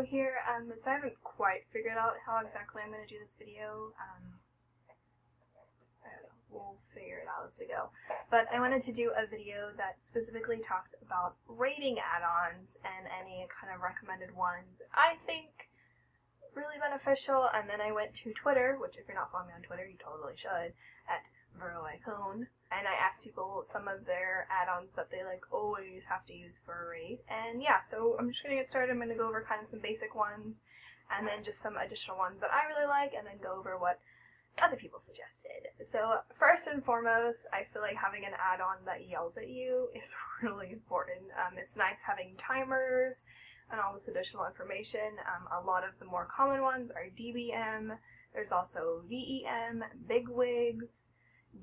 here, so I haven't quite figured out how exactly I'm going to do this video. I don't know, we'll figure it out as we go. But I wanted to do a video that specifically talks about rating add-ons and any kind of recommended ones that I think really beneficial. And then I went to Twitter, which if you're not following me on Twitter, you totally should, at Veroicone, and I asked people some of their add-ons that they like always have to use for a raid. And yeah, so I'm just gonna get started. I'm gonna go over kind of some basic ones and then just some additional ones that I really like, and then go over what other people suggested. So first and foremost, I feel like having an add-on that yells at you is really important. It's nice having timers and all this additional information. A lot of the more common ones are DBM, there's also VEM, bigwigs,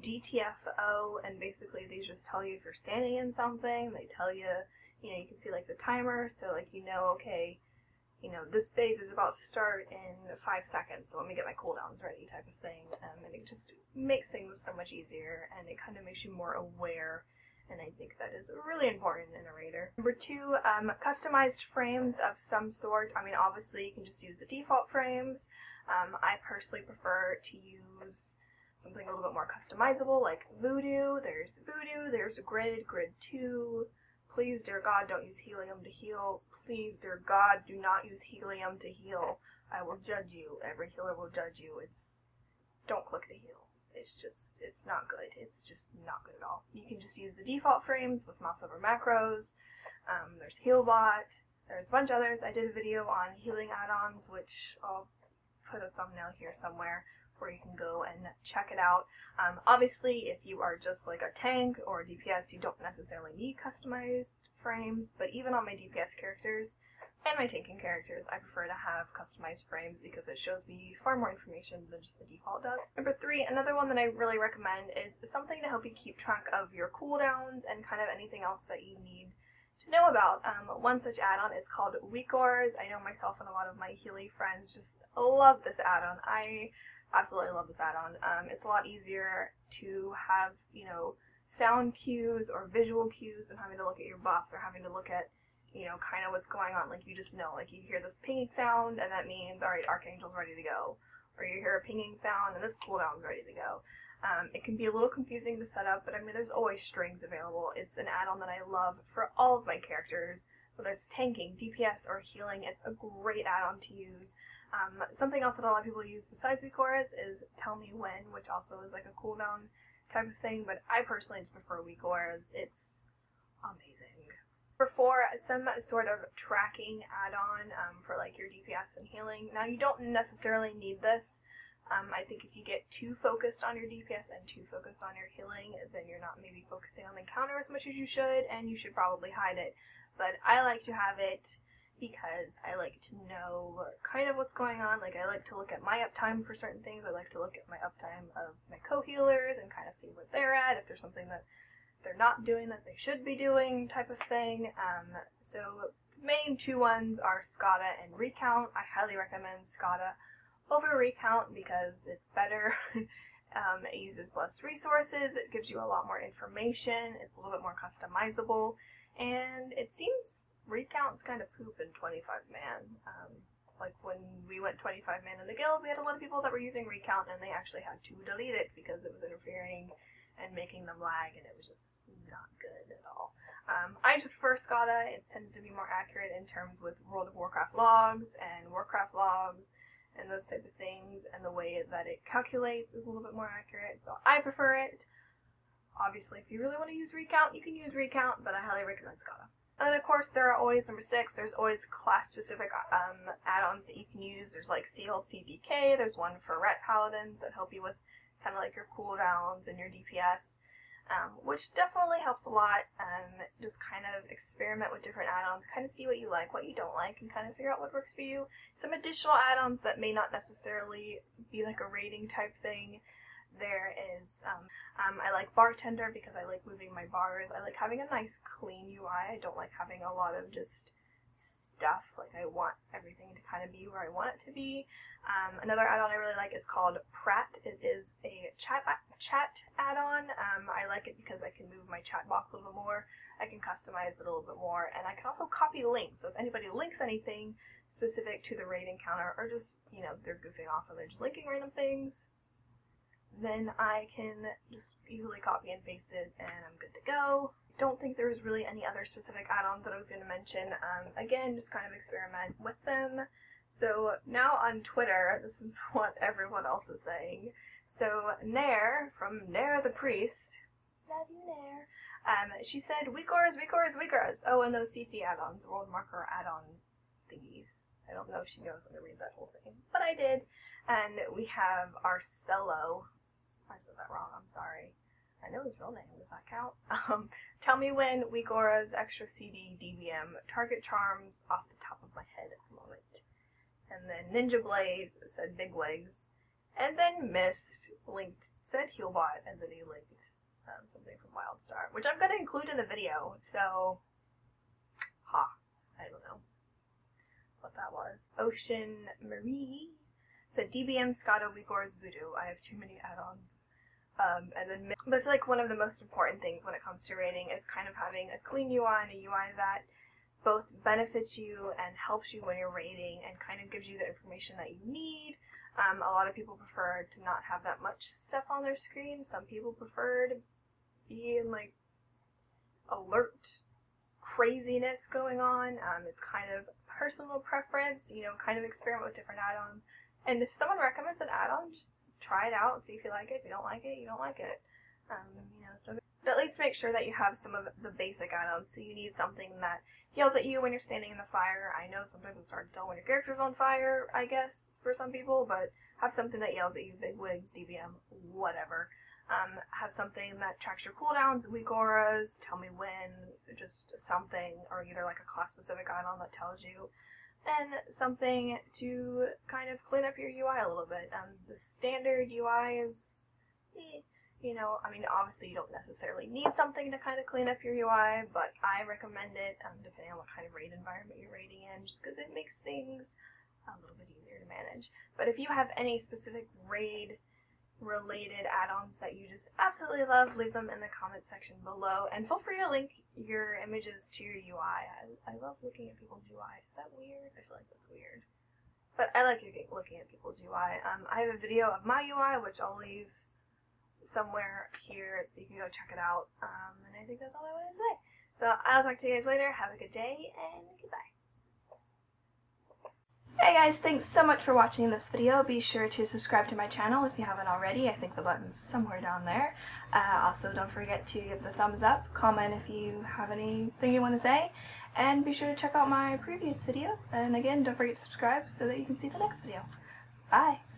DTFO, and basically these just tell you if you're standing in something. They tell you, you can see like the timer, so like okay, this phase is about to start in 5 seconds, so let me get my cooldowns ready type of thing. And it just makes things so much easier, and it kind of makes you more aware, and I think that is really important in a raider. Number 2, customized frames of some sort. I mean, obviously you can just use the default frames. I personally prefer to use something a little bit more customizable, like Voodoo. There's Grid, Grid 2. Please, dear God, don't use helium to heal. Please, dear God, do not use helium to heal. I will judge you. Every healer will judge you. Don't click to heal. It's not good. It's just not good at all. You can just use the default frames with mouse over macros. There's Healbot. There's a bunch of others. I did a video on healing add-ons, which I'll put a thumbnail here somewhere, where you can go and check it out. Obviously, if you are just like a tank or a DPS, you don't necessarily need customized frames, but even on my DPS characters and my tanking characters, I prefer to have customized frames because it shows me far more information than just the default does. Number 3, another one that I really recommend is something to help you keep track of your cooldowns and kind of anything else that you need to know about. One such add-on is called Weakors. I know myself and a lot of my Healy friends just love this add-on. I absolutely love this add-on. It's a lot easier to have, sound cues or visual cues than having to look at your buffs or having to look at, kind of what's going on. Like, you just know, like, you hear this pinging sound and that means, alright, Archangel's ready to go. Or you hear a pinging sound and this cooldown's ready to go. It can be a little confusing to set up, but I mean, there's always strings available. It's an add-on that I love for all of my characters, whether it's tanking, DPS, or healing. It's a great add-on to use. Something else that a lot of people use besides Weakors is Tell Me When, which also is like a cooldown type of thing, but I personally just prefer Weakors. It's amazing. Number 4, some sort of tracking add-on for like your DPS and healing. Now, you don't necessarily need this. I think if you get too focused on your DPS and too focused on your healing, then you're not maybe focusing on the counter as much as you should, and you should probably hide it. But I like to have it because I like to know kind of what's going on. Like, I like to look at my uptime for certain things. I like to look at my uptime of my co-healers and kind of see where they're at, if there's something that they're not doing that they should be doing type of thing. So the main 2 ones are Scada and Recount. I highly recommend Scada over Recount because it's better. It uses less resources, it gives you a lot more information, it's a little bit more customizable, and it seems Recount's kind of poop in 25-man. Like when we went 25-man in the guild, we had a lot of people that were using Recount and they actually had to delete it because it was interfering and making them lag, and it was just not good at all. I just prefer Scada. It tends to be more accurate in terms with World of Warcraft logs and Warcraft logs and those type of things, and the way that it calculates is a little bit more accurate, so I prefer it. Obviously, if you really want to use Recount, you can use Recount, but I highly recommend Scada. And of course, there are always, number 6, there's always class-specific add-ons that you can use. There's like CLCDK, there's one for Ret Paladins that help you with kind of like your cooldowns and your DPS, which definitely helps a lot. Just kind of experiment with different add-ons, kind of see what you like, what you don't like, and kind of figure out what works for you. Some additional add-ons that may not necessarily be like a rating type thing. There is, I like Bartender because I like moving my bars. I like having a nice clean UI. I don't like having a lot of just stuff. Like, I want everything to kind of be where I want it to be. Another add-on I really like is called Prat. It is a chat add-on. I like it because I can move my chat box a little more. I can customize it a little bit more, and I can also copy links. So if anybody links anything specific to the raid encounter, or just, you know, they're goofing off and they're just linking random things, then I can just easily copy and paste it, and I'm good to go. Don't think there was really any other specific add-ons that I was going to mention. Again, just kind of experiment with them. So now on Twitter, this is what everyone else is saying. So Nair, from Nair the Priest, love you Nair, she said, Weakors, Weakors, Weakors. Oh, and those CC add-ons, world marker add-on thingies. I don't know if she knows how to read that whole thing, but I did. And we have Arcello. I said that wrong, I'm sorry. I know his real name, does that count? Tell me when Weagora's extra CD DBM target charms off the top of my head at the moment. And then Ninja Blaze said Big Wigs. And then Mist linked, said Healbot, and then he linked something from Wildstar, which I'm going to include in the video, so, I don't know what that was. Ocean Marie said DBM Scotto Weagora's Voodoo. I have too many add-ons. And then, but I feel like one of the most important things when it comes to raiding is kind of having a clean UI and a UI that both benefits you and helps you when you're raiding and kind of gives you the information that you need. A lot of people prefer to not have that much stuff on their screen. Some people prefer to be in like alert craziness going on. It's kind of personal preference, you know, kind of experiment with different add-ons. And if someone recommends an add-on, just try it out and see if you like it. If you don't like it, you don't like it. You know, so but at least make sure that you have some of the basic add-ons. So you need something that yells at you when you're standing in the fire. I know sometimes it's hard to tell when your character's on fire, I guess, for some people, but have something that yells at you, Big Wigs, DBM, whatever. Have something that tracks your cooldowns, weak auras, tell me when, just something, or either like a class-specific add-on that tells you, and something to kind of clean up your UI a little bit. The standard UI is, you know, I mean, obviously you don't necessarily need something to kind of clean up your UI, but I recommend it, depending on what kind of raid environment you're raiding in, just because it makes things a little bit easier to manage. But if you have any specific raid related add-ons that you just absolutely love, leave them in the comment section below, and feel free to link your images to your UI. I love looking at people's UI. Is that weird? I feel like that's weird, but I like looking at people's UI. I have a video of my UI, which I'll leave somewhere here so you can go check it out, and I think that's all I wanted to say. So I'll talk to you guys later. Have a good day, and goodbye. Hey guys, thanks so much for watching this video. Be sure to subscribe to my channel if you haven't already. I think the button's somewhere down there. Also, don't forget to give the thumbs up, comment if you have anything you want to say, and be sure to check out my previous video. And again, don't forget to subscribe so that you can see the next video. Bye!